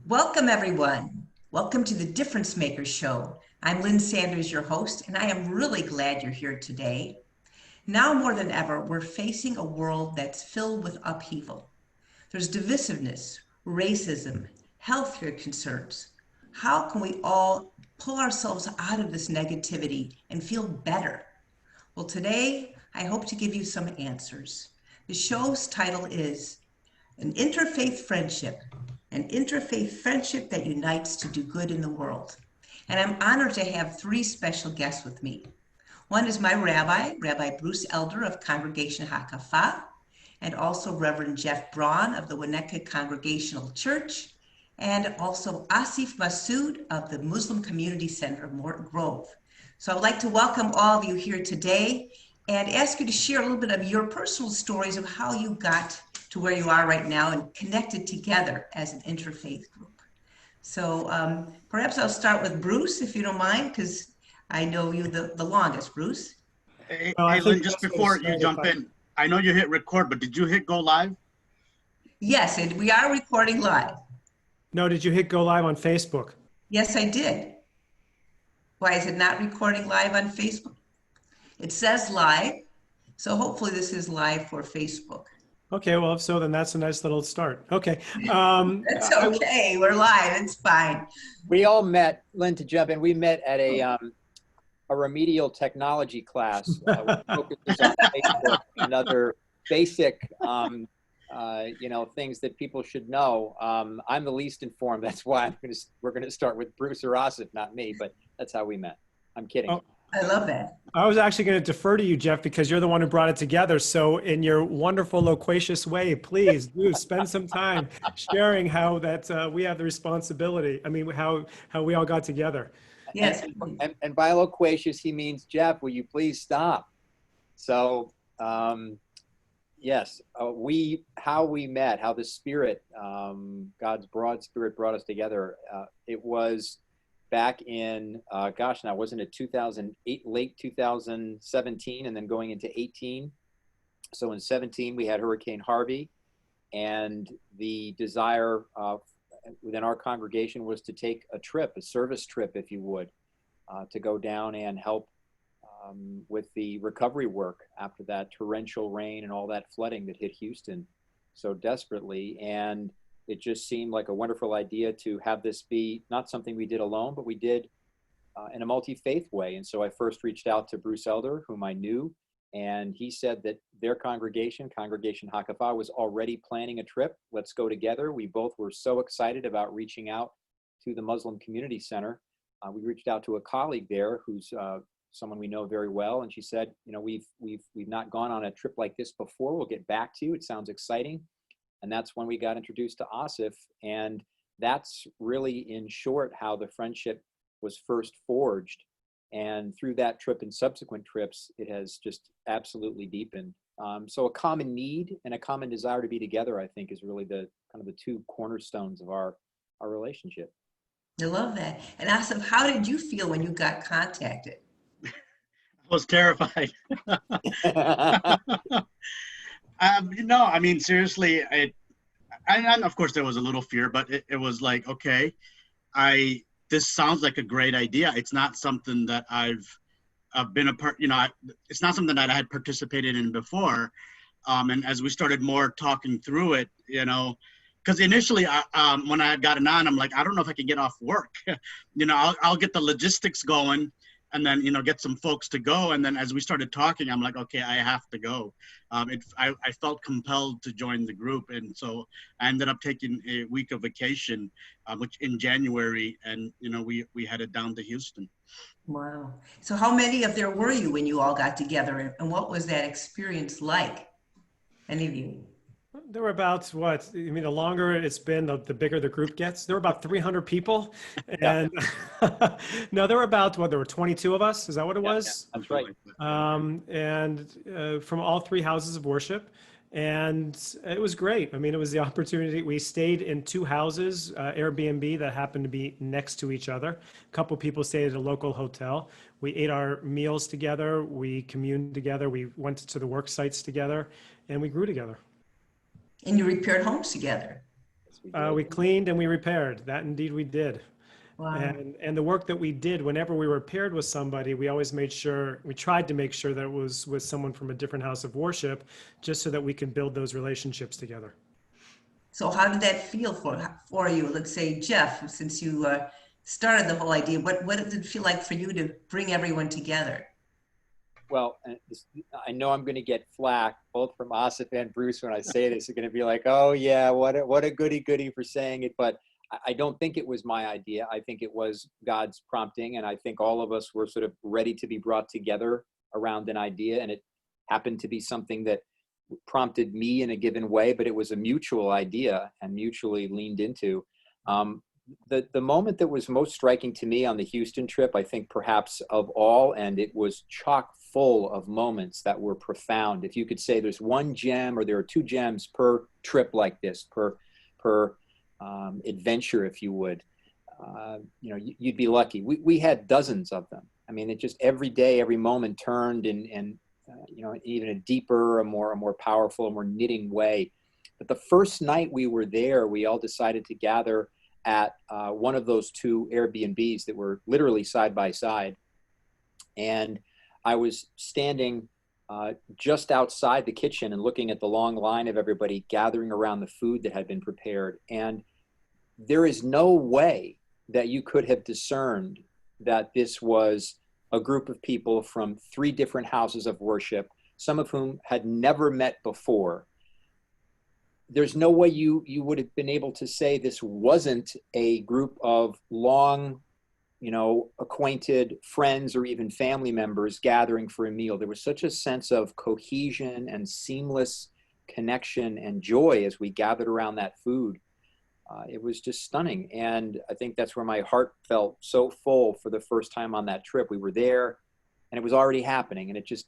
Welcome, everyone. Welcome to the Difference Maker Show. I'm Lynn Sanders, your host, and I am really glad you're here today. Now more than ever, we're facing a world that's filled with upheaval. There's divisiveness, racism, healthcare concerns. How can we all pull ourselves out of this negativity and feel better? Well, today, I hope to give you some answers. The show's title is An Interfaith Friendship, an interfaith friendship that unites to do good in the world. And I'm honored to have three special guests with me. One is my rabbi, Rabbi Bruce Elder of Congregation Hakafah, and also Reverend Jeff Braun of the Winnetka Congregational Church, and also Asif Masood of the Muslim Community Center of Morton Grove. So I'd like to welcome all of you here today and ask you to share a little bit of your personal stories of how you got to where you are right now and connected together as an interfaith group. So perhaps I'll start with Bruce, if you don't mind, because I know you the longest, Bruce. Hey, Lynn, just before you jump in, I know you hit record, but did you hit go live? Yes, and we are recording live. No, did you hit go live on Facebook? Yes, I did. Why is it not recording live on Facebook? It says live, so hopefully this is live for Facebook. Okay, well, if so, then that's a nice little start. Okay. That's okay. We're live. It's fine. We all met, Lynn, to jump in, we met at a remedial technology class, which focuses on Facebook and other basic, things that people should know. I'm the least informed. That's why we're going to start with Bruce or Asif, not me, but that's how we met. I'm kidding. Oh. I love that. I was actually going to defer to you, Jeff, because you're the one who brought it together. So in your wonderful, loquacious way, please do spend some time sharing how that we have the responsibility. I mean, how we all got together. Yes. And by loquacious, he means, Jeff, will you please stop? So, yes, how we met, how the Spirit, God's broad Spirit brought us together. It was back in, wasn't it 2008, late 2017, and then going into 18. So in 17, we had Hurricane Harvey, and the desire within our congregation was to take a service trip, if you would, to go down and help with the recovery work after that torrential rain and all that flooding that hit Houston so desperately. And it just seemed like a wonderful idea to have this be not something we did alone, but we did in a multi-faith way. And so I first reached out to Bruce Elder, whom I knew, and he said that their Congregation Hakafah, was already planning a trip. Let's go together. We both were so excited about reaching out to the Muslim Community Center. We reached out to a colleague there who's someone we know very well, and she said, we've not gone on a trip like this before. We'll get back to you. It sounds exciting. And that's when we got introduced to Asif. And that's really, in short, how the friendship was first forged. And through that trip and subsequent trips, it has just absolutely deepened. So a common need and a common desire to be together, I think, is really the kind of the two cornerstones of our relationship. I love that. And Asif, how did you feel when you got contacted? I was terrified. Seriously, and of course there was a little fear, but it was like, okay, this sounds like a great idea. It's not something that I've been a part, it's not something that I had participated in before. And as we started more talking through it, because initially when I had gotten on, I'm like, I don't know if I can get off work. I'll get the logistics going, and then, get some folks to go. And then as we started talking, I'm like, okay, I have to go. I felt compelled to join the group. And so I ended up taking a week of vacation, which in January, and, we headed down to Houston. Wow. So how many of there were you when you all got together, and what was that experience like? Any of you? There were about, the longer it's been, the bigger the group gets. There were about 300 people. And no, there were there were 22 of us. Is that what it was? Yeah, that's right. And from all three houses of worship. And it was great. It was the opportunity. We stayed in two houses, Airbnb, that happened to be next to each other. A couple people stayed at a local hotel. We ate our meals together. We communed together. We went to the work sites together, and we grew together. And you repaired homes together. we did. We cleaned and we repaired. That indeed we did. Wow. And the work that we did, whenever we were paired with somebody, we always made sure, we tried to make sure that it was with someone from a different house of worship, just so that we can build those relationships together. So how did that feel for you? Let's say, Jeff, since you started the whole idea, what did it feel like for you to bring everyone together? Well, I know I'm going to get flack both from Asif and Bruce when I say this. They're going to be like, "Oh yeah, what a goody for saying it." But I don't think it was my idea. I think it was God's prompting, and I think all of us were sort of ready to be brought together around an idea, and it happened to be something that prompted me in a given way, but it was a mutual idea and mutually leaned into. The moment that was most striking to me on the Houston trip, I think perhaps of all, and it was chock full of moments that were profound. If you could say there's one gem or there are two gems per trip like this, per adventure, if you would, you'd be lucky. We had dozens of them. I mean, it just every day, every moment turned in even a deeper, a more powerful, a more knitting way. But the first night we were there, we all decided to gather at one of those two Airbnbs that were literally side by side. And I was standing just outside the kitchen and looking at the long line of everybody gathering around the food that had been prepared. And there is no way that you could have discerned that this was a group of people from 3 different houses of worship, some of whom had never met before. There's no way you would have been able to say this wasn't a group of long, acquainted friends or even family members gathering for a meal. There was such a sense of cohesion and seamless connection and joy as we gathered around that food. It was just stunning. And I think that's where my heart felt so full for the first time on that trip. We were there and it was already happening, and it just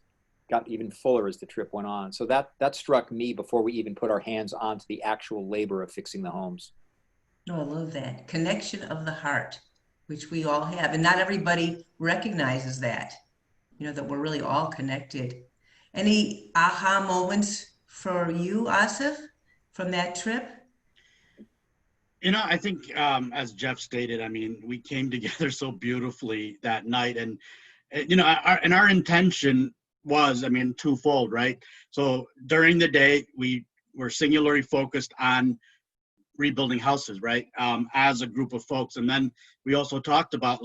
got even fuller as the trip went on. So that struck me before we even put our hands onto the actual labor of fixing the homes. Oh, I love that. Connection of the heart, which we all have. And not everybody recognizes that, that we're really all connected. Any aha moments for you, Asif, from that trip? I think as Jeff stated, I mean, we came together so beautifully that night, and our intention was, I mean, twofold, right? So during the day, we were singularly focused on rebuilding houses, right? As a group of folks, and then we also talked about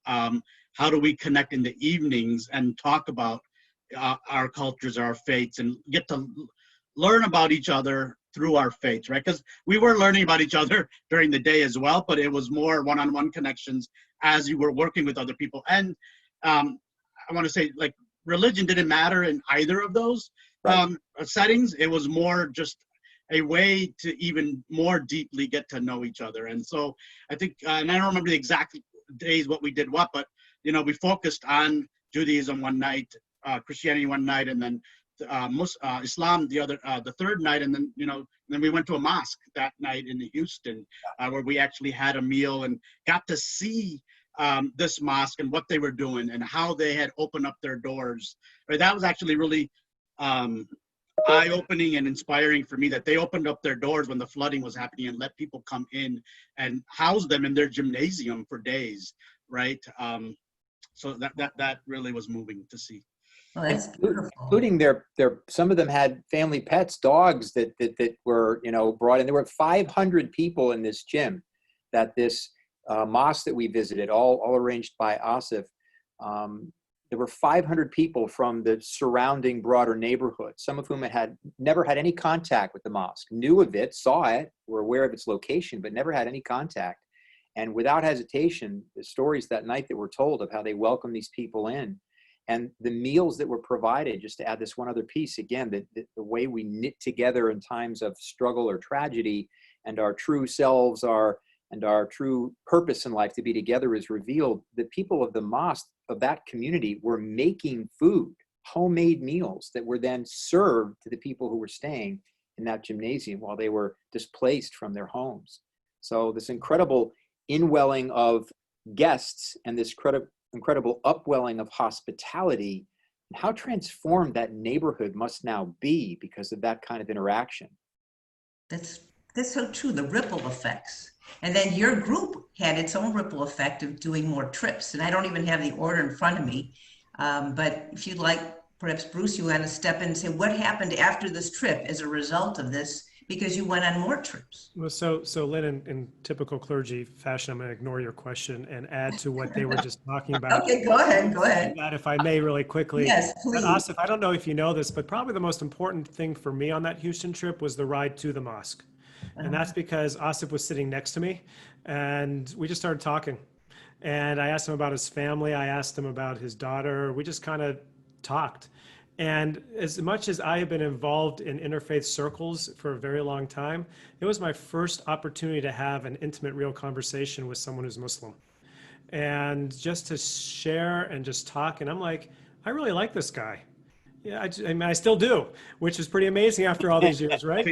how do we connect in the evenings and talk about our cultures, our faiths, and get to learn about each other through our faiths, right? Because we were learning about each other during the day as well, but it was more one-on-one connections as you were working with other people. And I want to say, religion didn't matter in either of those settings. It was more just a way to even more deeply get to know each other. And so I think, and I don't remember the exact days what we did what, but we focused on Judaism one night, Christianity one night, and then Islam the third night, and then then we went to a mosque that night in Houston, where we actually had a meal and got to see this mosque and what they were doing and how they had opened up their doors. Right, that was actually really eye-opening and inspiring for me, that they opened up their doors when the flooding was happening and let people come in and house them in their gymnasium for days. Right, so that really was moving to see. Oh, that's beautiful. Including their some of them had family pets, dogs that were brought in. There were 500 people in this gym that this mosque that we visited, all arranged by Asif. There were 500 people from the surrounding broader neighborhood, some of whom had never had any contact with the mosque, knew of it, saw it, were aware of its location, but never had any contact. And without hesitation, the stories that night that were told of how they welcomed these people in, and the meals that were provided, just to add this one other piece, again, the way we knit together in times of struggle or tragedy, and our true selves and our true purpose in life to be together is revealed. The people of the mosque, of that community, were making food, homemade meals that were then served to the people who were staying in that gymnasium while they were displaced from their homes. So this incredible inwelling of guests and this incredible upwelling of hospitality, and how transformed that neighborhood must now be because of that kind of interaction. That's That's so true, the ripple effects. And then your group had its own ripple effect of doing more trips. And I don't even have the order in front of me. But if you'd like, perhaps Bruce, you want to step in and say what happened after this trip as a result of this, because you went on more trips. Well, so Lynn, in typical clergy fashion, I'm going to ignore your question and add to what they were just talking about. Okay, go ahead, go ahead. That, if I may, really quickly. Yes, But please. Asif, I don't know if you know this, but probably the most important thing for me on that Houston trip was the ride to the mosque. And that's because Asif was sitting next to me and we just started talking. And I asked him about his family. I asked him about his daughter. We just kind of talked. And as much as I have been involved in interfaith circles for a very long time, it was my first opportunity to have an intimate, real conversation with someone who's Muslim. And just to share and just talk. And I'm like, I really like this guy. Yeah, I mean, I still do, which is pretty amazing after all these years, right?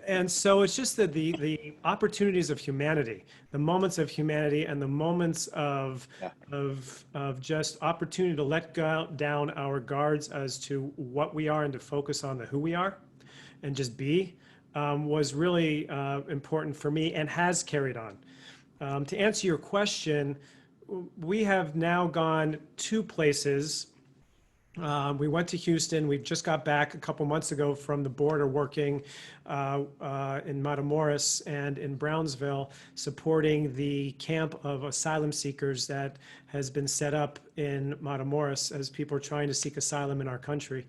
And so it's just that the opportunities of humanity, the moments of humanity, and the moments of just opportunity to let down our guards as to what we are and to focus on the who we are, and just be, was really important for me and has carried on. To answer your question, we have now gone 2 places. We went to Houston. We just got back a couple months ago from the border working in Matamoros and in Brownsville, supporting the camp of asylum seekers that has been set up in Matamoros as people are trying to seek asylum in our country.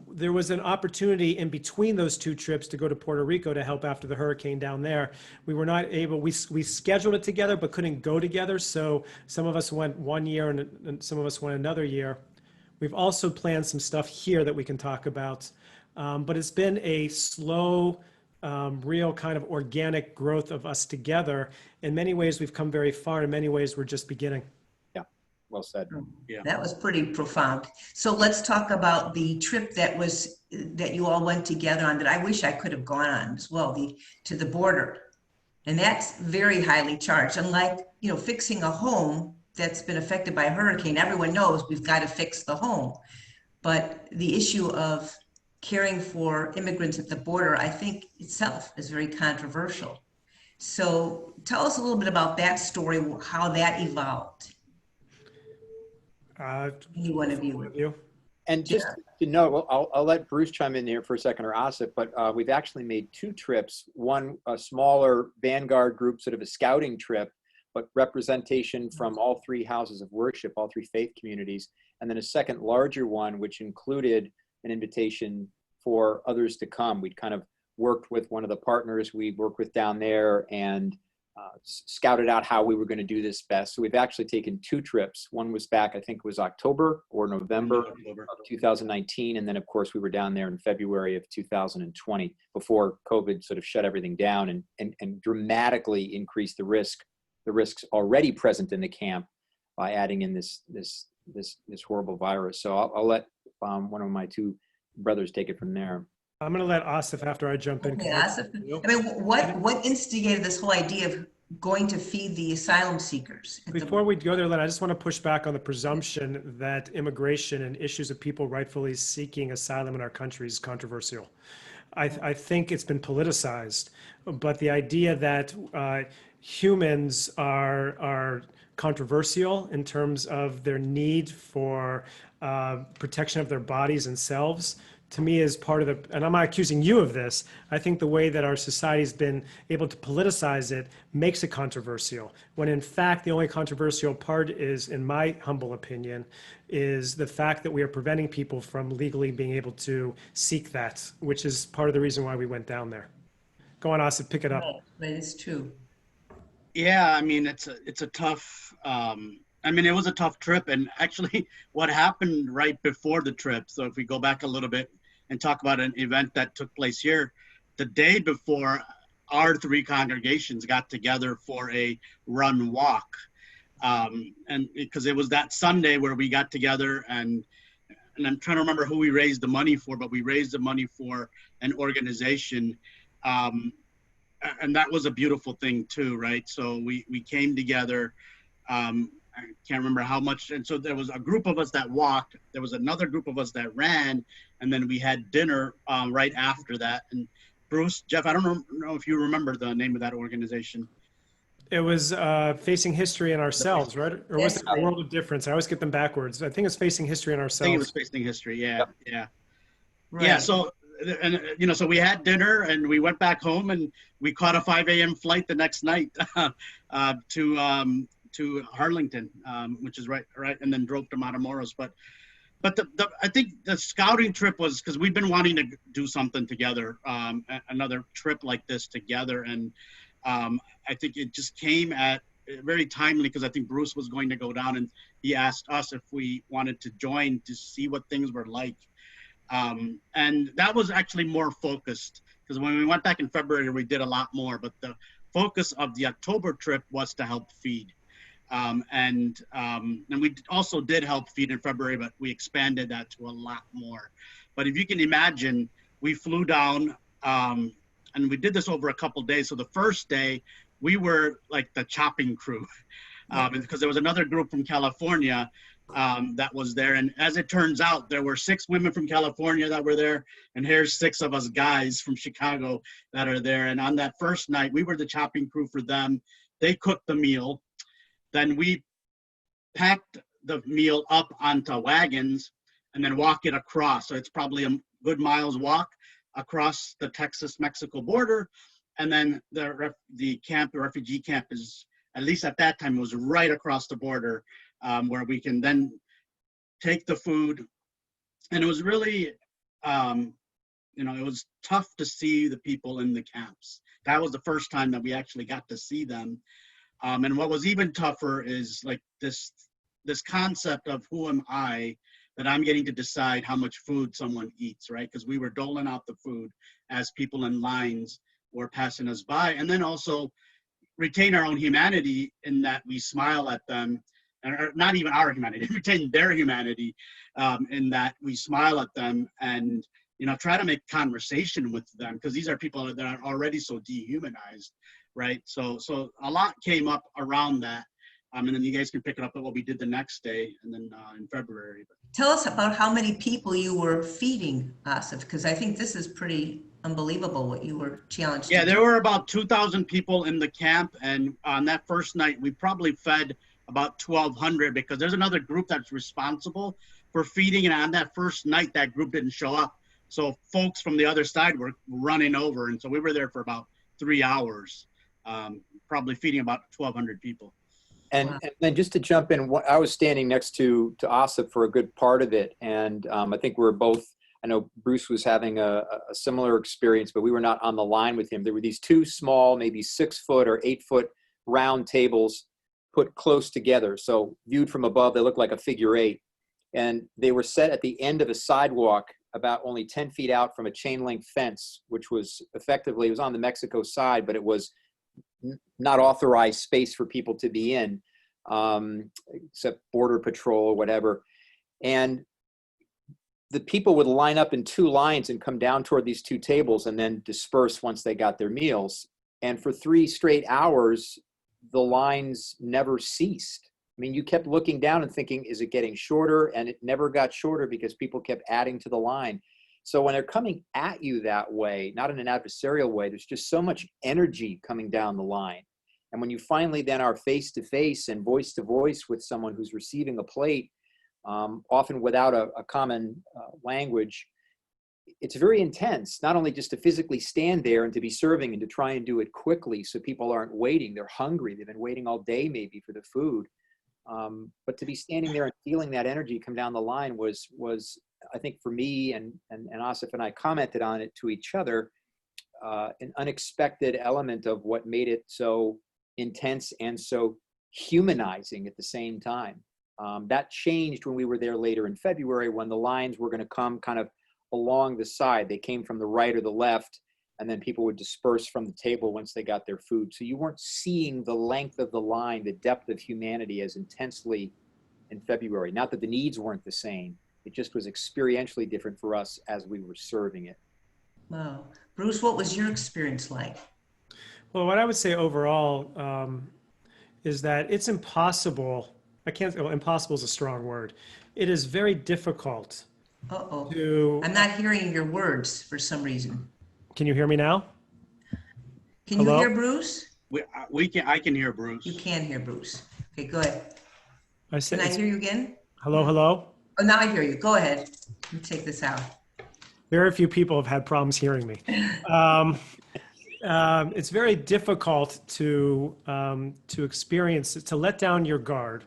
There was an opportunity in between those 2 trips to go to Puerto Rico to help after the hurricane down there. We were not able, we scheduled it together but couldn't go together. So some of us went 1 year and some of us went another year. We've also planned some stuff here that we can talk about, but it's been a slow, real kind of organic growth of us together. In many ways, we've come very far. In many ways, we're just beginning. Yeah, well said. Yeah. That was pretty profound. So let's talk about the trip that you all went together on that I wish I could have gone on as well, to the border. And that's very highly charged. Unlike, fixing a home that's been affected by a hurricane, everyone knows we've got to fix the home. But the issue of caring for immigrants at the border, I think itself is very controversial. So tell us a little bit about that story, how that evolved. Any one of you. And just to note, well, I'll let Bruce chime in here for a second, or Asif, but we've actually made 2 trips. One, a smaller vanguard group, sort of a scouting trip, but representation from all 3 houses of worship, all 3 faith communities. And then a second larger one, which included an invitation for others to come. We'd kind of worked with one of the partners we worked with down there and scouted out how we were going to do this best. So we've actually taken 2 trips. One was back, I think it was October or November of 2019. And then of course we were down there in February of 2020 before COVID sort of shut everything down and dramatically increased the risks already present in the camp by adding in this horrible virus. So I'll let one of my 2 brothers take it from there. I'm going to let Asif after I jump in. Okay, Asif. I mean, what instigated this whole idea of going to feed the asylum seekers? Before we go there, Lynn, I just want to push back on the presumption that immigration and issues of people rightfully seeking asylum in our country is controversial. I think it's been politicized, but the idea that humans are controversial in terms of their need for protection of their bodies and selves, to me is part of and I'm not accusing you of this, I think the way that our society's been able to politicize it makes it controversial, when in fact the only controversial part is, in my humble opinion, is the fact that we are preventing people from legally being able to seek that, which is part of the reason why we went down there. Go on, Asif, pick it up. But it's true. Yeah, I mean, it's a tough, it was a tough trip. And actually what happened right before the trip, so if we go back a little bit and talk about an event that took place here, the day before, our 3 congregations got together for a run walk. And because it was that Sunday where we got together and I'm trying to remember who we raised the money for, but we raised the money for an organization. And that was a beautiful thing too, right? So we came together. I can't remember how much. And so there was a group of us that walked. There was another group of us that ran. And then we had dinner right after that. And Bruce, Jeff, I don't know if you remember the name of that organization. It was Facing History in Ourselves, right? Or was That's it A right. World of Difference? I always get them backwards. I think it's Facing History in I think it was Ourselves. Facing History. Yeah, Yep. yeah. Yeah, Right. so and you know, so we had dinner and we went back home and we caught a 5 a.m. flight the next night to Harlington, which is right, and then drove to Matamoros. But I think the scouting trip was because we've been wanting to do something together, another trip like this together, and I think it just came at very timely because I think Bruce was going to go down and he asked us if we wanted to join to see what things were like. And that was actually more focused because when we went back in February, we did a lot more, but the focus of the October trip was to help feed. And we also did help feed in February, but we expanded that to a lot more. But if you can imagine, we flew down and we did this over a couple of days. So the first day we were like the chopping crew because there was another group from California that was there. And as it turns out, there were 6 women from California that were there. And here's 6 of us guys from Chicago that are there. And on that first night, we were the chopping crew for them. They cooked the meal. Then we packed the meal up onto wagons and then walk it across. So it's probably a good mile's walk across the Texas-Mexico border. And then the refugee camp is, at least at that time, it was right across the border where we can then take the food. And it was really, it was tough to see the people in the camps. That was the first time that we actually got to see them. And what was even tougher is like this concept of who am I, that I'm getting to decide how much food someone eats, right? Because we were doling out the food as people in lines were passing us by. And then also retain our own humanity in that we smile at them, or not even our humanity, retain their humanity in that we smile at them and, try to make conversation with them because these are people that are already so dehumanized. Right. So a lot came up around that. And then you guys can pick it up at what we did the next day and then in February. Tell us about how many people you were feeding, Asif, because I think this is pretty unbelievable what you were challenged to do. There were about 2,000 people in the camp. And on that first night, we probably fed about 1,200 because there's another group that's responsible for feeding. And on that first night, that group didn't show up. So folks from the other side were running over. And so we were there for about 3 hours. Probably feeding about 1,200 people. And, Wow. and then just to jump in, I was standing next to Asif for a good part of it. And I think we're both, I know Bruce was having a similar experience, but we were not on the line with him. There were these 2 small, maybe 6-foot or 8-foot round tables put close together. So viewed from above, they looked like a figure 8. And they were set at the end of a sidewalk about only 10 feet out from a chain link fence, which was effectively, it was on the Mexico side, but it was not authorized space for people to be in, except border patrol or whatever. And the people would line up in 2 lines and come down toward these 2 tables and then disperse once they got their meals. And for 3 straight hours, the lines never ceased. I mean, you kept looking down and thinking, is it getting shorter? And it never got shorter because people kept adding to the line. So when they're coming at you that way, not in an adversarial way, there's just so much energy coming down the line. And when you finally then are face to face and voice to voice with someone who's receiving a plate, often without a common language, it's very intense, not only just to physically stand there and to be serving and to try and do it quickly so people aren't waiting. They're hungry. They've been waiting all day maybe for the food. But to be standing there and feeling that energy come down the line was I think for me and Asif and I commented on it to each other, an unexpected element of what made it so intense and so humanizing at the same time. That changed when we were there later in February when the lines were going to come kind of along the side. They came from the right or the left, and then people would disperse from the table once they got their food. So you weren't seeing the length of the line, the depth of humanity as intensely in February. Not that the needs weren't the same. It just was experientially different for us as we were serving it. Wow. Bruce, what was your experience like? Well, what I would say overall is that it's impossible. Impossible is a strong word. It is very difficult Uh-oh. to. I'm not hearing your words for some reason. Can you hear me now? Can you Hello? hear Bruce? I can hear Bruce. You can hear Bruce. Okay, go ahead. I said, Can I hear you again? hello, hello. Oh, now I hear you. Go ahead. Let me take this out. Very few people have had problems hearing me. It's very difficult to experience, to let down your guard,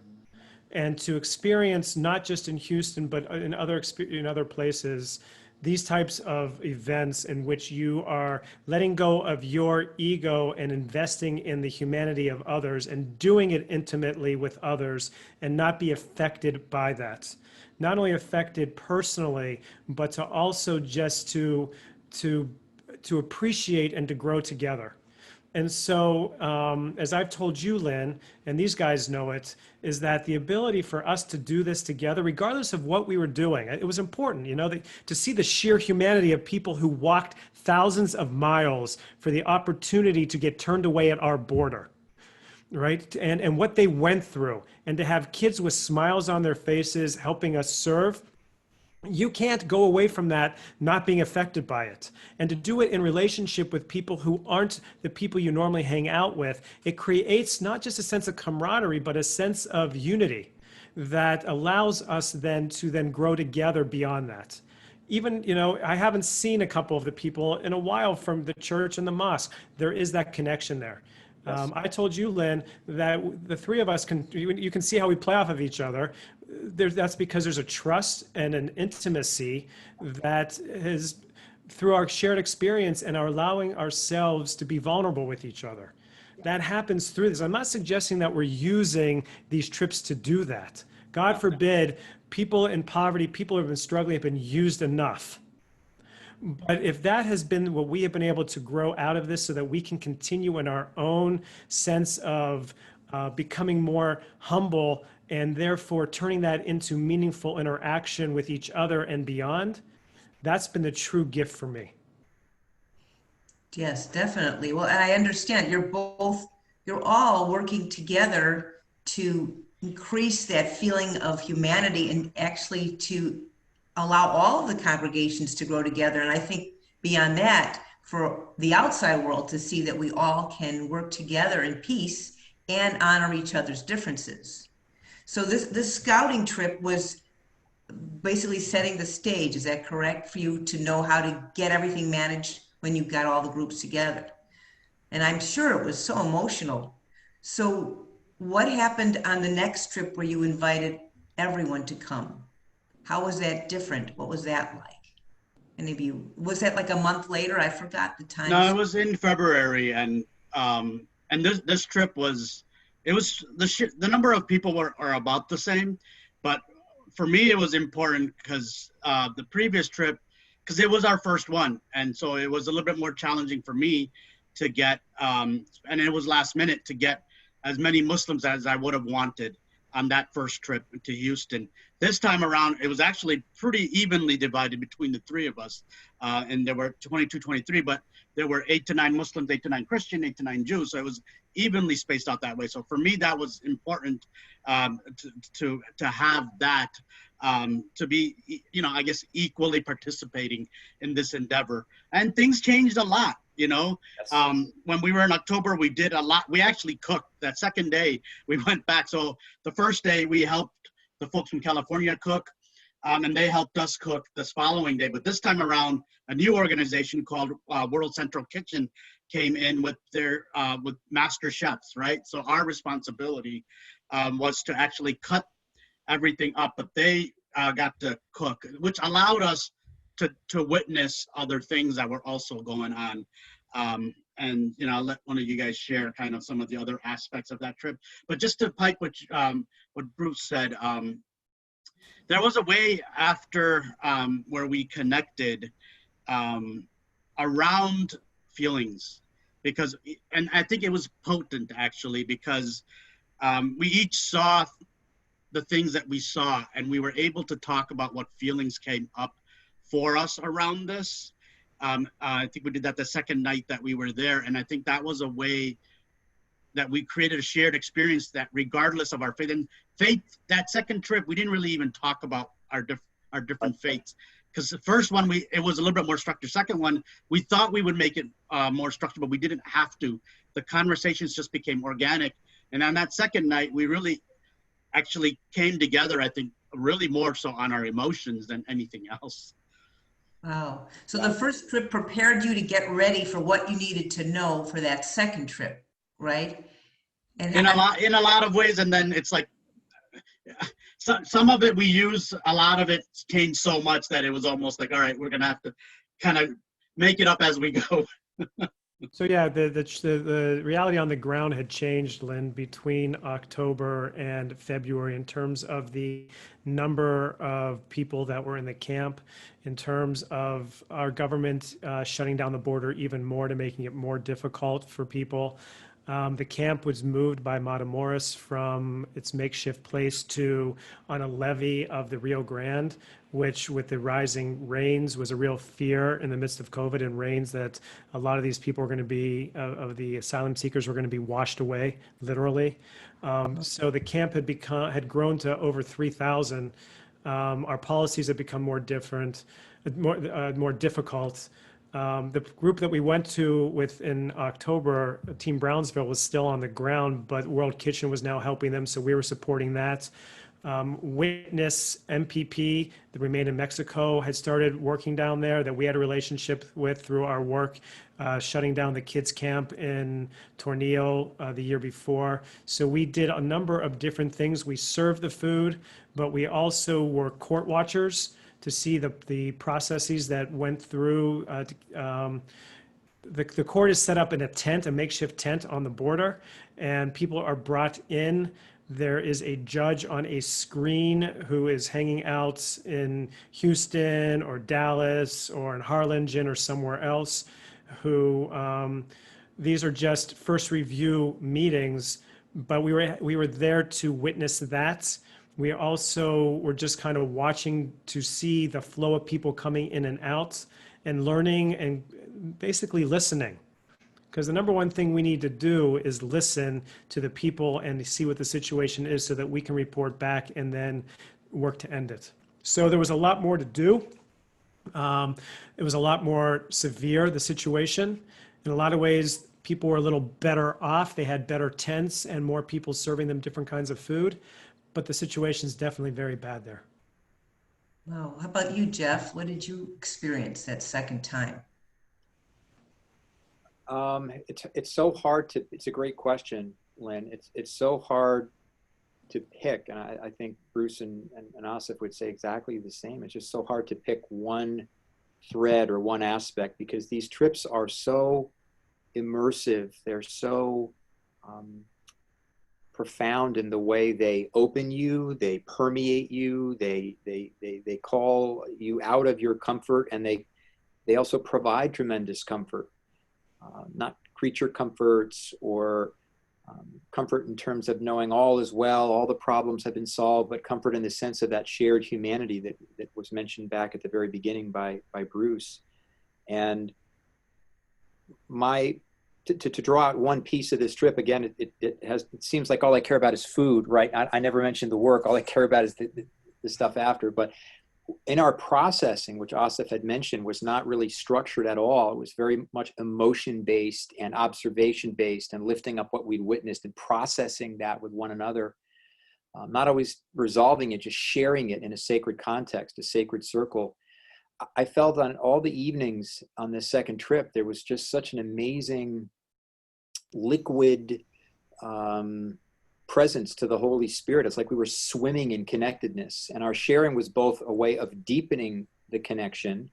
and to experience not just in Houston but in other places these types of events in which you are letting go of your ego and investing in the humanity of others and doing it intimately with others and not be affected by that. Not only affected personally, but to also just to appreciate and to grow together. And so, as I've told you, Lynn, and these guys know it, is that the ability for us to do this together, regardless of what we were doing, it was important, to see the sheer humanity of people who walked thousands of miles for the opportunity to get turned away at our border, right? And what they went through, and to have kids with smiles on their faces helping us serve. You can't go away from that not being affected by it. And to do it in relationship with people who aren't the people you normally hang out with, it creates not just a sense of camaraderie, but a sense of unity that allows us then to grow together beyond that. Even, I haven't seen a couple of the people in a while from the church and the mosque. There is that connection there. Yes. I told you, Lynn, that the three of us you can see how we play off of each other. That's because there's a trust and an intimacy that is through our shared experience and our allowing ourselves to be vulnerable with each other. That happens through this. I'm not suggesting that we're using these trips to do that. God forbid, people in poverty, people who have been struggling have been used enough. But if that has been what we have been able to grow out of this so that we can continue in our own sense of becoming more humble and therefore turning that into meaningful interaction with each other and beyond, that's been the true gift for me. Yes, definitely. Well, and I understand you're all working together to increase that feeling of humanity and actually to allow all of the congregations to grow together. And I think beyond that, for the outside world to see that we all can work together in peace and honor each other's differences. So this scouting trip was basically setting the stage. Is that correct, for you to know how to get everything managed when you got all the groups together? And I'm sure it was so emotional. So what happened on the next trip where you invited everyone to come? How was that different? What was that like? Any of you, was that like a month later? I forgot the time. No, it was in February, and this trip was, it was the number of people are about the same, but for me it was important because the previous trip, because it was our first one, and so it was a little bit more challenging for me to get, and it was last minute to get as many Muslims as I would have wanted on that first trip to Houston. This time around, it was actually pretty evenly divided between the three of us. And there were 22, 23, but there were 8 to 9 Muslims, 8 to 9 Christian, 8 to 9 Jews. So it was evenly spaced out that way. So for me, that was important to have that, to be, I guess, equally participating in this endeavor. And things changed a lot. Yes. When we were in October, we did a lot. We actually cooked. That second day, we went back. So the first day, we helped the folks from California cook, and they helped us cook this following day. But this time around, a new organization called World Central Kitchen came in with their with master chefs, right? So our responsibility was to actually cut everything up, but they got to cook, which allowed us to witness other things that were also going on. And I'll let one of you guys share kind of some of the other aspects of that trip. But just to pipe what Bruce said, there was a way after where we connected around feelings, and I think it was potent actually, because we each saw the things that we saw, and we were able to talk about what feelings came up for us around this. I think we did that the second night that we were there, and I think that was a way that we created a shared experience that, regardless of our faith, that second trip, we didn't really even talk about our different faiths. because the first one, it was a little bit more structured. Second one, we thought we would make it more structured, but we didn't have to. The conversations just became organic. And on that second night, we really actually came together, I think, really more so on our emotions than anything else. Wow. So the first trip prepared you to get ready for what you needed to know for that second trip, right? And In a lot of ways. And then it's like, some of it we use, a lot of it changed so much that it was almost like, all right, we're going to have to kind of make it up as we go. So yeah, the reality on the ground had changed, Lynn, between October and February in terms of the number of people that were in the camp, in terms of our government shutting down the border even more to making it more difficult for people. The camp was moved by Matamoros from its makeshift place to on a levee of the Rio Grande, which with the rising rains was a real fear in the midst of COVID and rains that a lot of these people were going to be, of the asylum seekers were going to be washed away, literally. So the camp had grown to over 3,000. Our policies had become more difficult. The group that we went to with in October, Team Brownsville, was still on the ground, but World Kitchen was now helping them, so we were supporting that. Witness MPP, the Remain in Mexico, had started working down there that we had a relationship with through our work, shutting down the kids camp in Tornillo the year before. So we did a number of different things. We served the food, but we also were court watchers to see the processes that went through. The court is set up in a tent, a makeshift tent on the border, and people are brought in. There is a judge on a screen who is hanging out in Houston or Dallas or in Harlingen or somewhere else, who these are just first review meetings, but we were there to witness that. We also were just kind of watching to see the flow of people coming in and out and learning and basically listening. Because the number one thing we need to do is listen to the people and see what the situation is so that we can report back and then work to end it. So there was a lot more to do. It was a lot more severe, the situation. In a lot of ways, people were a little better off. They had better tents and more people serving them different kinds of food. But the situation is definitely very bad there. Wow. How about you, Jeff? What did you experience that second time? It's so hard to. It's a great question, Lynn. It's so hard to pick, and I think Bruce and Asif would say exactly the same. It's just so hard to pick one thread or one aspect because these trips are so immersive. They're so profound in the way they open you, they permeate you, they call you out of your comfort, and they also provide tremendous comfort. Not creature comforts or comfort in terms of knowing all is well, all the problems have been solved, but comfort in the sense of that shared humanity that was mentioned back at the very beginning by Bruce. And to draw out one piece of this trip, again, it seems like all I care about is food, right? I never mentioned the work. All I care about is the stuff after. But in our processing, which Asif had mentioned, was not really structured at all. It was very much emotion-based and observation-based and lifting up what we'd witnessed and processing that with one another. Not always resolving it, just sharing it in a sacred context, a sacred circle. I felt on all the evenings on this second trip, there was just such an amazing liquid presence to the Holy Spirit. It's like we were swimming in connectedness, and our sharing was both a way of deepening the connection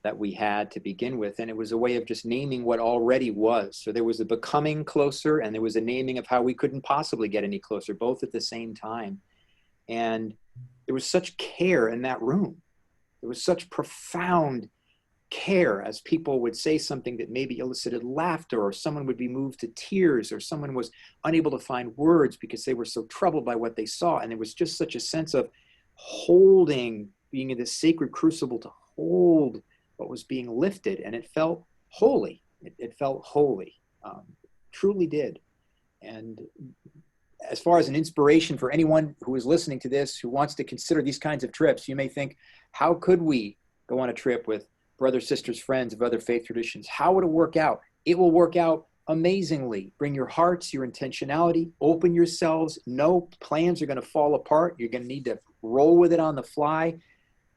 that we had to begin with, and it was a way of just naming what already was. So there was a becoming closer, and there was a naming of how we couldn't possibly get any closer, both at the same time. And there was such care in that room. There was such profound care as people would say something that maybe elicited laughter, or someone would be moved to tears, or someone was unable to find words because they were so troubled by what they saw. And there was just such a sense of holding, being in this sacred crucible to hold what was being lifted. And it felt holy. It felt holy, truly did. And as far as an inspiration for anyone who is listening to this, who wants to consider these kinds of trips, you may think, how could we go on a trip with brothers, sisters, friends of other faith traditions. How would it work out? It will work out amazingly. Bring your hearts, your intentionality, open yourselves. No plans are going to fall apart. You're going to need to roll with it on the fly.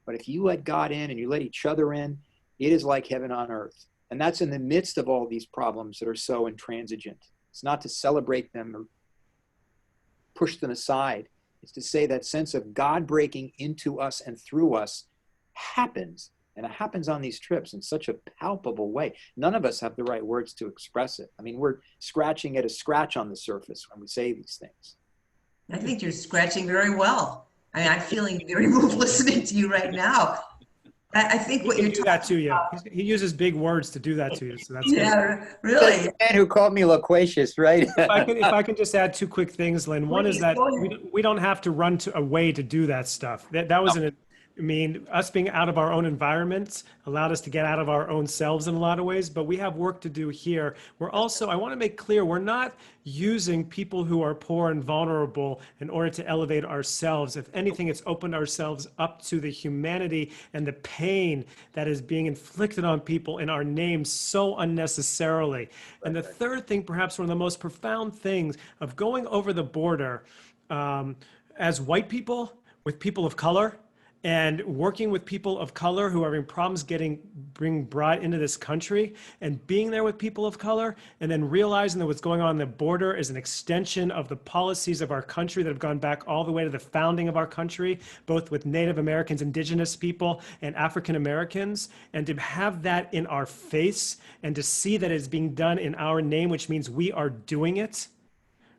But if you let God in and you let each other in, it is like heaven on earth. And that's in the midst of all these problems that are so intransigent. It's not to celebrate them or push them aside. It's to say that sense of God breaking into us and through us happens. And it happens on these trips in such a palpable way. None of us have the right words to express it. I mean, we're scratching at a scratch on the surface when we say these things. I think you're scratching very well. I mean, I'm feeling very moved listening to you right now. I think what He you're can do that talking to you. about, He uses big words to do that to you. So that's good. yeah, really. The man who called me loquacious, right? If I can just add two quick things, Lynn. One is Please, that go ahead. we don't have to run away to do that stuff. That was I mean, us being out of our own environments allowed us to get out of our own selves in a lot of ways, but we have work to do here. We're also, I want to make clear, we're not using people who are poor and vulnerable in order to elevate ourselves. If anything, it's opened ourselves up to the humanity and the pain that is being inflicted on people in our name so unnecessarily. And the third thing, perhaps one of the most profound things of going over the border as white people with people of color, and working with people of color who are having problems being brought into this country, and being there with people of color, and then realizing that what's going on the border is an extension of the policies of our country that have gone back all the way to the founding of our country, both with Native Americans, indigenous people, and African Americans, and to have that in our face and to see that it's being done in our name, which means we are doing it.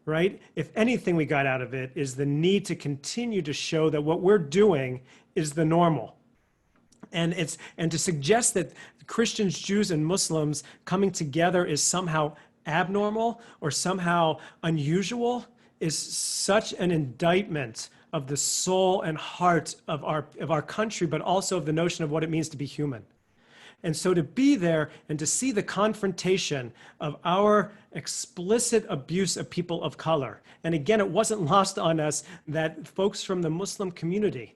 Right? If anything we got out of it is the need to continue to show that what we're doing is the normal. And to suggest that Christians, Jews, and Muslims coming together is somehow abnormal or somehow unusual is such an indictment of the soul and heart of our country, but also of the notion of what it means to be human. And so to be there and to see the confrontation of our explicit abuse of people of color. And again, it wasn't lost on us that folks from the Muslim community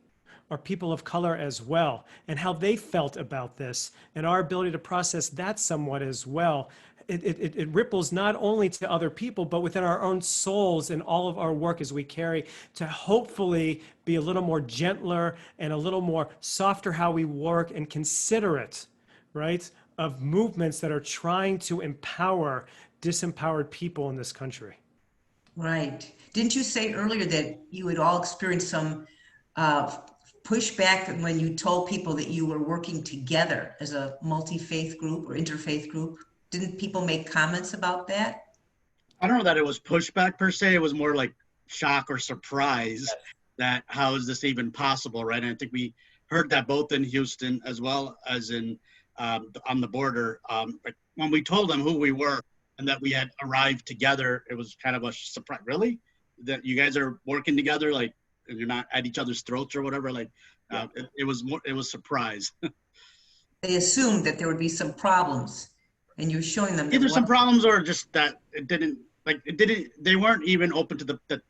are people of color as well, and how they felt about this, and our ability to process that somewhat as well. It ripples not only to other people, but within our own souls and all of our work as we carry to hopefully be a little more gentler and a little more softer how we work and considerate, right, of movements that are trying to empower disempowered people in this country. Right. Didn't you say earlier that you had all experienced some pushback when you told people that you were working together as a multi-faith group or interfaith group? Didn't people make comments about that? I don't know that it was pushback per se. It was more like shock or surprise that how is this even possible, right? And I think we heard that both in Houston as well as in on the border. When we told them who we were and that we had arrived together, it was kind of a surprise. Really? That you guys are working together, like you're not at each other's throats or whatever? Like it was surprise. They assumed that there would be some problems, and you're showing them that Either some problems or just that they weren't even open to that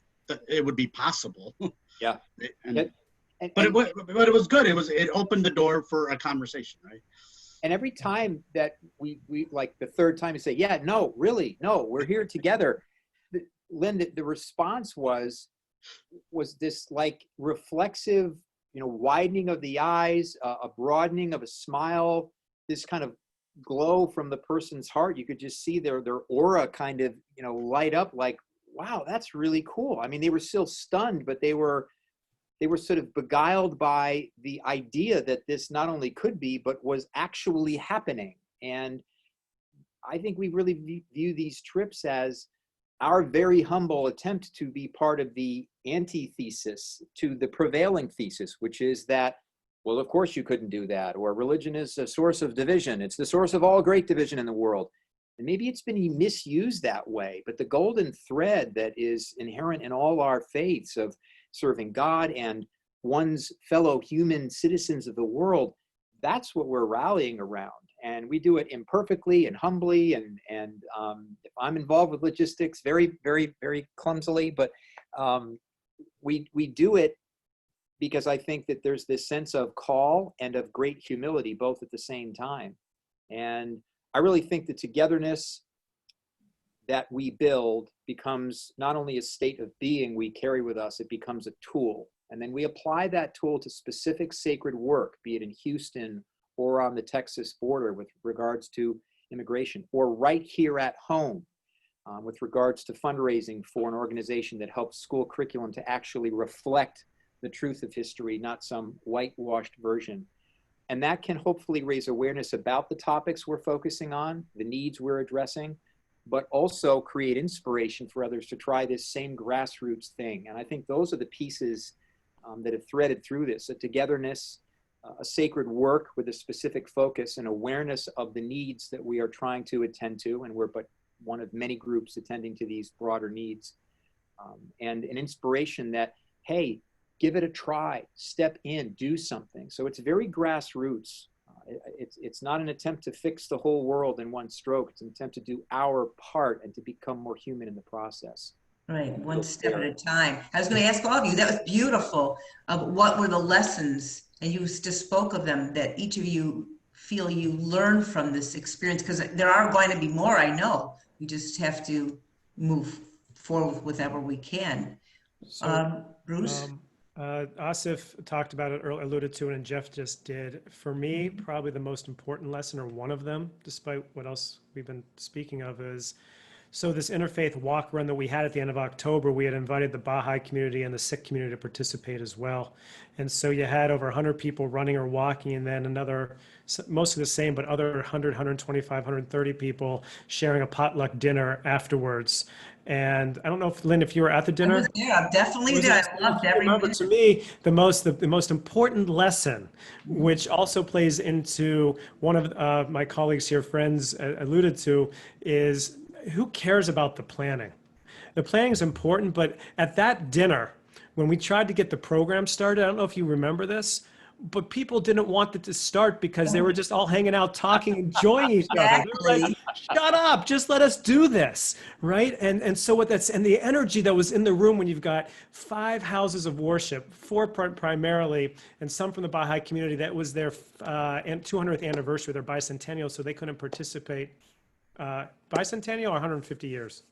it would be possible. Yeah. But it was good. It opened the door for a conversation, right? And every time that we like the third time you say, yeah, no, really, no, we're here together. Lynn, the response was this like reflexive, widening of the eyes, a broadening of a smile, this kind of glow from the person's heart. You could just see their aura kind of, light up like, wow, that's really cool. I mean, they were still stunned, but they were sort of beguiled by the idea that this not only could be, but was actually happening. And I think we really view these trips as our very humble attempt to be part of the antithesis to the prevailing thesis, which is that, well, of course you couldn't do that, or religion is a source of division. It's the source of all great division in the world. And maybe it's been misused that way, but the golden thread that is inherent in all our faiths of serving God and one's fellow human citizens of the world, that's what we're rallying around. And we do it imperfectly and humbly. And if I'm involved with logistics, very, very, very clumsily, but we do it because I think that there's this sense of call and of great humility, both at the same time. And I really think the togetherness that we build becomes not only a state of being we carry with us, it becomes a tool. And then we apply that tool to specific sacred work, be it in Houston or on the Texas border with regards to immigration, or right here at home with regards to fundraising for an organization that helps school curriculum to actually reflect the truth of history, not some whitewashed version. And that can hopefully raise awareness about the topics we're focusing on, the needs we're addressing, but also create inspiration for others to try this same grassroots thing. And I think those are the pieces that have threaded through this: a togetherness, a sacred work with a specific focus, and awareness of the needs that we are trying to attend to. And we're but one of many groups attending to these broader needs. And an inspiration that, hey, give it a try, step in, do something. So it's very grassroots. It's not an attempt to fix the whole world in one stroke. It's an attempt to do our part and to become more human in the process. Right, one step at a time. I was going to ask all of you, that was beautiful. What were the lessons, and you just spoke of them, that each of you feel you learned from this experience? Because there are going to be more, I know. We just have to move forward with whatever we can. So, Bruce? Asif talked about it earlier, alluded to it, and Jeff just did. For me, probably the most important lesson, or one of them, despite what else we've been speaking of, is so this interfaith walk run that we had at the end of October, we had invited the Baha'i community and the Sikh community to participate as well. And so you had over 100 people running or walking, and then another, mostly the same, but other 100, 125, 130 people sharing a potluck dinner afterwards. And I don't know if, Lynn, if you were at the dinner. I was there, I definitely did. I loved every Remember, minute. to me, the most important lesson, which also plays into one of my colleagues here, friends alluded to, is who cares about the planning? The planning is important, but at that dinner, when we tried to get the program started, I don't know if you remember this, but people didn't want it to start because they were just all hanging out, talking, enjoying each other. They were like, shut up, just let us do this, right? And so what that's, and the energy that was in the room when you've got 5 houses of worship, 4 primarily, and some from the Baha'i community, that was their 200th anniversary, their bicentennial, so they couldn't participate. Bicentennial or 150 years?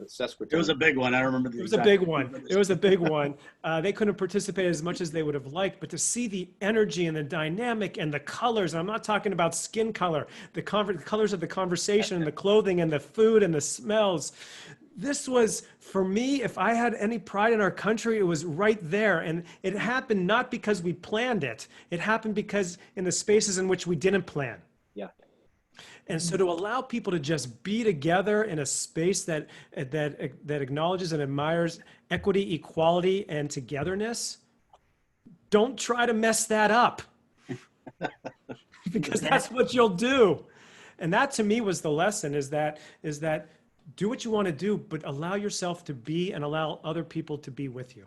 It was a big one. I remember. It was a big one. It was a big one. They couldn't participate as much as they would have liked, but to see the energy and the dynamic and the colors, and I'm not talking about skin color, the colors of the conversation and the clothing and the food and the smells. This was, for me, if I had any pride in our country, it was right there. And it happened not because we planned it. It happened because in the spaces in which we didn't plan. Yeah. And so to allow people to just be together in a space that acknowledges and admires equity, equality, and togetherness, don't try to mess that up, because that's what you'll do. And that, to me, was the lesson, is that do what you want to do, but allow yourself to be and allow other people to be with you.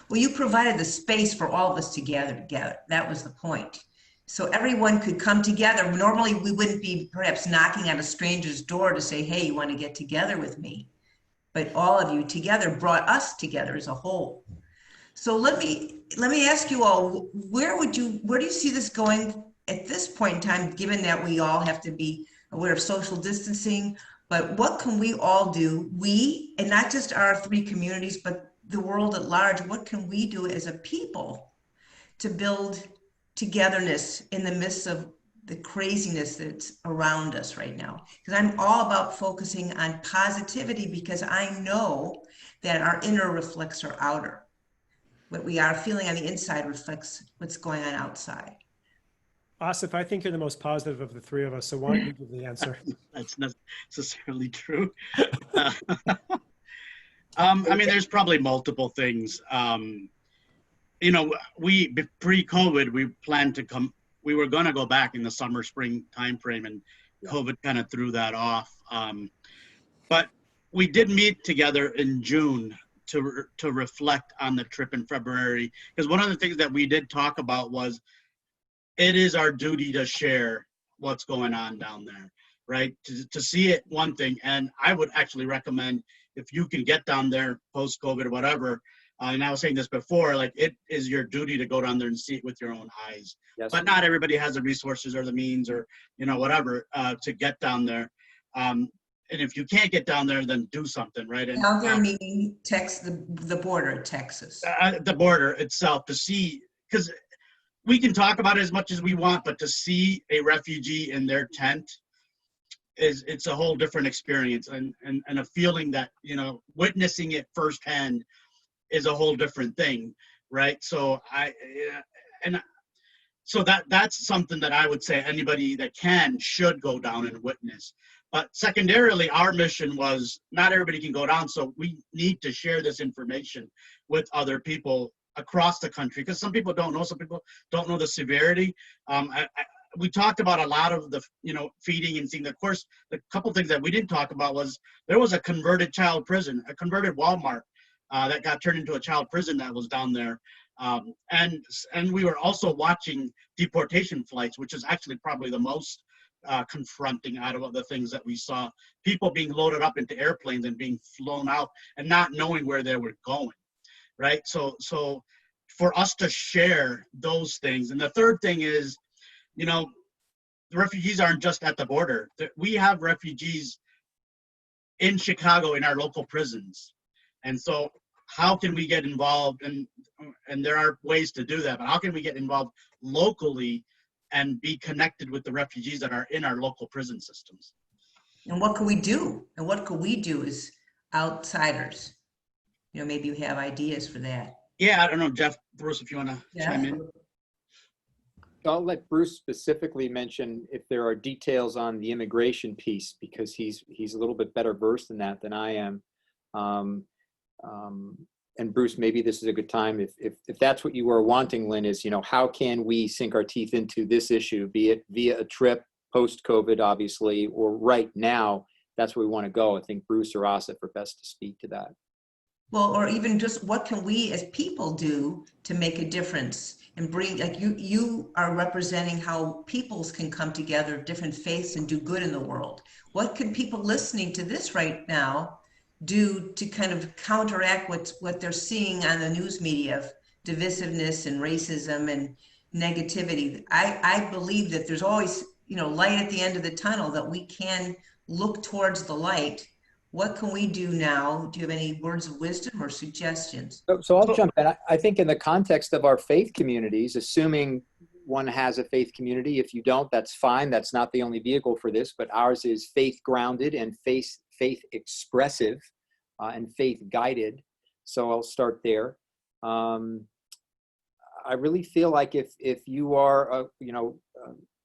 Well, you provided the space for all of us to gather together. That was the point. So everyone could come together. Normally, we wouldn't be perhaps knocking on a stranger's door to say, hey, you want to get together with me? But all of you together brought us together as a whole. So let me ask you all, where do you see this going at this point in time, given that we all have to be aware of social distancing? But what can we all do? We, and not just our 3 communities, but the world at large, what can we do as a people to build togetherness in the midst of the craziness that's around us right now? Because I'm all about focusing on positivity, because I know that our inner reflects our outer. What we are feeling on the inside reflects what's going on outside. Asif, I think you're the most positive of the 3 of us, so why don't you give the answer? That's not necessarily true. I mean, there's probably multiple things. You know, we pre-COVID, we planned to come. We were going to go back in the summer, spring timeframe, and COVID kind of threw that off. But we did meet together in June to reflect on the trip in February, because one of the things that we did talk about was it is our duty to share what's going on down there, right? To see it, one thing, and I would actually recommend, if you can get down there post-COVID or whatever, And I was saying this before, like it is your duty to go down there and see it with your own eyes. Yes. But not everybody has the resources or the means or, whatever, to get down there. And if you can't get down there, then do something, right? And Down there meaning the border of Texas. the border itself, to see, because we can talk about it as much as we want, but to see a refugee in their tent it's a whole different experience, and a feeling that, witnessing it firsthand is a whole different thing, right? So so that's something that I would say anybody that should go down and witness. But secondarily, our mission was not everybody can go down, so we need to share this information with other people across the country, because some people don't know, some people don't know the severity. We talked about a lot of the, feeding and seeing. Of course, the couple things that we didn't talk about was there was a converted child prison, a converted Walmart that got turned into a child prison that was down there. And we were also watching deportation flights, which is actually probably the most confronting out of the things that we saw. People being loaded up into airplanes and being flown out and not knowing where they were going, right? So for us to share those things. And the third thing is, the refugees aren't just at the border. We have refugees in Chicago in our local prisons. And so how can we get involved? And there are ways to do that, but how can we get involved locally and be connected with the refugees that are in our local prison systems? And what can we do? And what could we do as outsiders? Maybe you have ideas for that. Yeah, I don't know, Jeff, Bruce, if you want to chime in. I'll let Bruce specifically mention if there are details on the immigration piece, because he's a little bit better versed in that than I am. And Bruce, maybe this is a good time, if that's what you were wanting, Lynn, is, how can we sink our teeth into this issue, be it via a trip, post-COVID, obviously, or right now, that's where we want to go. I think Bruce or Asif are best to speak to that. Well, or even just what can we as people do to make a difference and bring, like you are representing how peoples can come together, different faiths, and do good in the world. What can people listening to this right now do to kind of counteract what they're seeing on the news media of divisiveness and racism and negativity? I believe that there's always, light at the end of the tunnel, that we can look towards the light. What can we do now? Do you have any words of wisdom or suggestions? So I'll jump in. I think in the context of our faith communities, assuming one has a faith community, if you don't, that's fine. That's not the only vehicle for this, but ours is faith grounded and faith expressive and faith guided. So I'll start there. I really feel like if you are,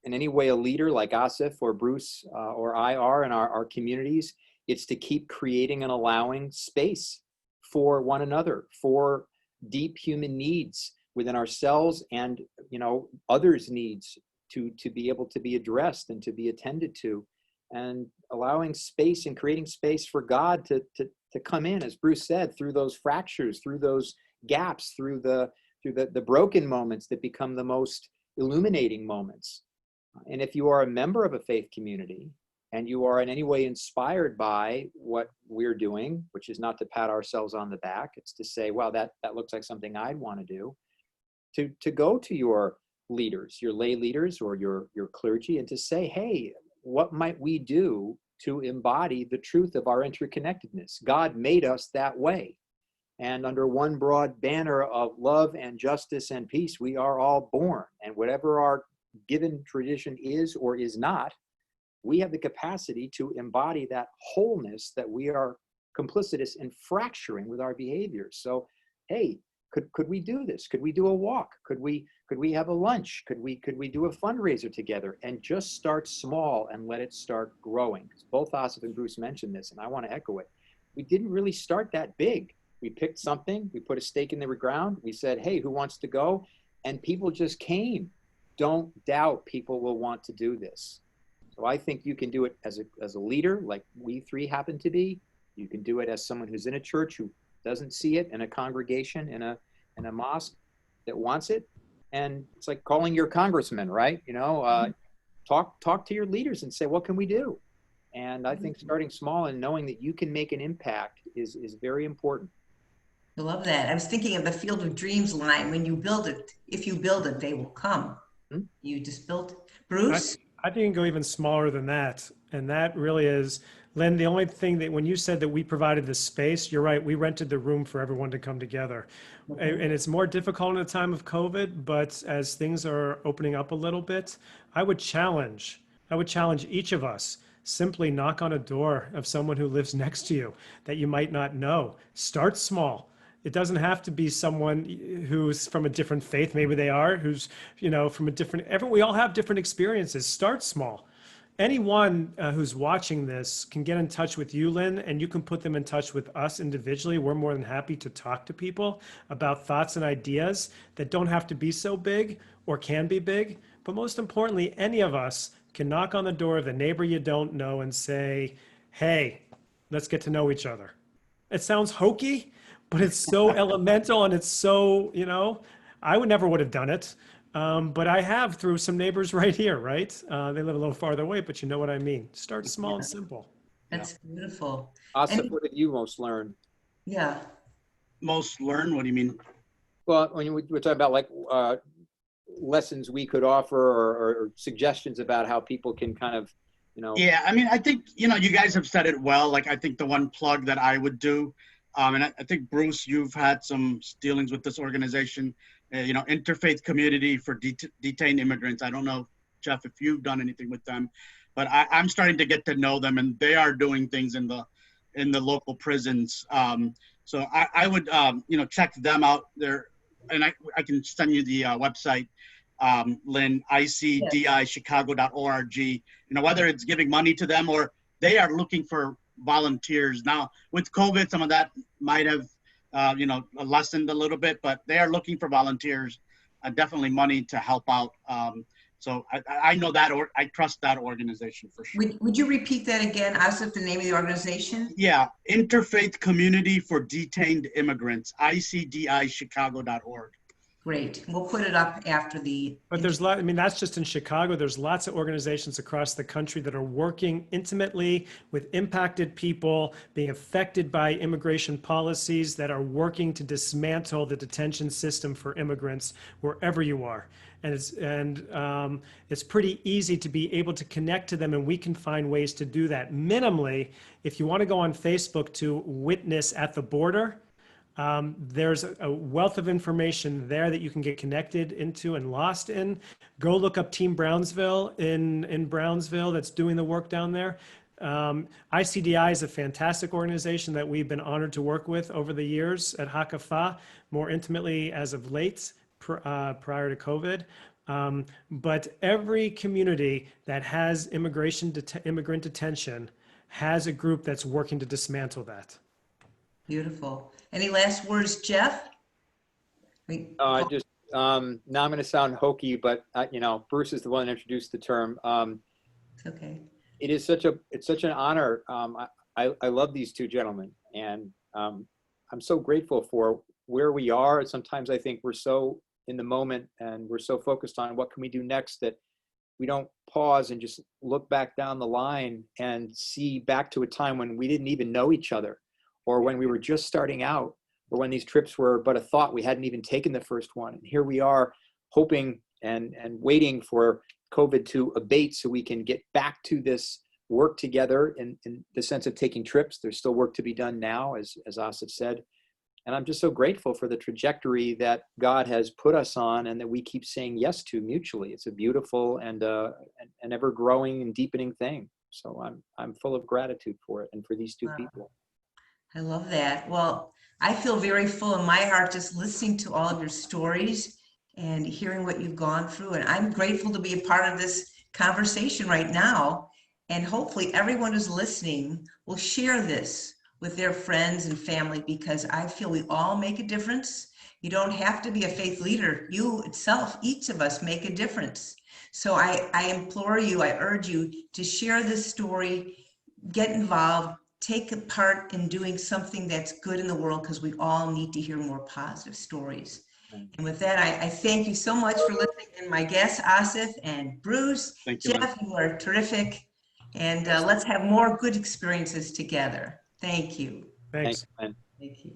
in any way a leader like Asif or Bruce or I are in our communities, it's to keep creating and allowing space for one another, for deep human needs within ourselves and, others' needs to be able to be addressed and to be attended to, and allowing space and creating space for God to come in, as Bruce said, through those fractures, through those gaps, through the broken moments that become the most illuminating moments. And if you are a member of a faith community, and you are in any way inspired by what we're doing, which is not to pat ourselves on the back, it's to say, wow, that looks like something I'd want to do, to go to your leaders, your lay leaders or your clergy, and to say, hey, what might we do to embody the truth of our interconnectedness? God made us that way. And under one broad banner of love and justice and peace, we are all born. And whatever our given tradition is or is not, we have the capacity to embody that wholeness that we are complicitous in fracturing with our behaviors. So, hey, could we do this? Could we do a walk? Could we have a lunch? Could we do a fundraiser together and just start small and let it start growing? Both Asif and Bruce mentioned this, and I want to echo it. We didn't really start that big. We picked something, we put a stake in the ground, we said, hey, who wants to go? And people just came. Don't doubt people will want to do this. So I think you can do it as a leader, like we three happen to be. You can do it as someone who's in a church who doesn't see it, in a congregation, in a mosque that wants it. And it's like calling your congressman, right? Talk to your leaders and say, what can we do? And I think starting small and knowing that you can make an impact is very important. I love that. I was thinking of the Field of Dreams line, when you build it, if you build it, they will come. Hmm? You just built it. I, Bruce? I think you can go even smaller than that. And that really is, Lynn, the only thing that when you said that we provided the space, you're right, we rented the room for everyone to come together. And it's more difficult in a time of COVID, but as things are opening up a little bit, I would challenge, I would challenge each of us, simply knock on a door of someone who lives next to you that you might not know. Start small. It doesn't have to be someone who's from a different faith. Maybe they are, who's, from a different, we all have different experiences. Start small. Anyone who's watching this can get in touch with you, Lynn, and you can put them in touch with us individually. We're more than happy to talk to people about thoughts and ideas that don't have to be so big or can be big. But most importantly, any of us can knock on the door of the neighbor you don't know and say, hey, let's get to know each other. It sounds hokey, but it's so elemental and it's so, I would have done it. But I have through some neighbors right here, right? They live a little farther away, but you know what I mean. Start small and simple. That's beautiful. Asif, And what did you most learn? yeah, Most learn? What do you mean? Well, when you were talking about like lessons we could offer or suggestions about how people can kind of, Yeah, I mean, I think, you guys have said it well. Like, I think the one plug that I would do, and I think, Bruce, you've had some dealings with this organization, Interfaith Community for Detained Immigrants. I don't know, Jeff, if you've done anything with them, but I'm starting to get to know them, and they are doing things in the local prisons. So I would, check them out there, and I can send you the website, Lynn, icdichicago.org. Whether it's giving money to them or they are looking for volunteers. Now, with COVID, some of that might have, lessened a little bit, but they are looking for volunteers, definitely money to help out. So I know that, or I trust that organization for sure. would you repeat that again, Asif, the name of the organization? Yeah, Interfaith Community for Detained Immigrants, icdichicago.org. Great. We'll put it up after the. But there's that's just in Chicago. There's lots of organizations across the country that are working intimately with impacted people being affected by immigration policies that are working to dismantle the detention system for immigrants wherever you are. And it's pretty easy to be able to connect to them, and we can find ways to do that. Minimally, if you want to go on Facebook to Witness at the Border, there's a wealth of information there that you can get connected into and lost in. Go look up Team Brownsville in Brownsville that's doing the work down there. ICDI is a fantastic organization that we've been honored to work with over the years at Hakafa, more intimately as of late, prior to COVID. But every community that has immigrant detention has a group that's working to dismantle that. Beautiful. Any last words, Jeff? now I'm going to sound hokey, but Bruce is the one that introduced the term. It's okay. It's such an honor. I love these two gentlemen, and I'm so grateful for where we are. Sometimes I think we're so in the moment and we're so focused on what can we do next that we don't pause and just look back down the line and see back to a time when we didn't even know each other, or when we were just starting out, or when these trips were but a thought, we hadn't even taken the first one. And here we are hoping and waiting for COVID to abate so we can get back to this work together in the sense of taking trips. There's still work to be done now, as Asif said. And I'm just so grateful for the trajectory that God has put us on and that we keep saying yes to mutually. It's a beautiful and an ever growing and deepening thing. So I'm full of gratitude for it and for these two people. I love that. Well, I feel very full in my heart just listening to all of your stories and hearing what you've gone through. And I'm grateful to be a part of this conversation right now. And hopefully everyone who's listening will share this with their friends and family, because I feel we all make a difference. You don't have to be a faith leader. You itself, each of us, make a difference. So I implore you, I urge you to share this story, get involved, take a part in doing something that's good in the world, because we all need to hear more positive stories. And with that, I thank you so much for listening. And my guests, Asif and Bruce, Thank you, Jeff, you are terrific. And let's have more good experiences together. Thank you. Thanks. Thanks, man. Thank you.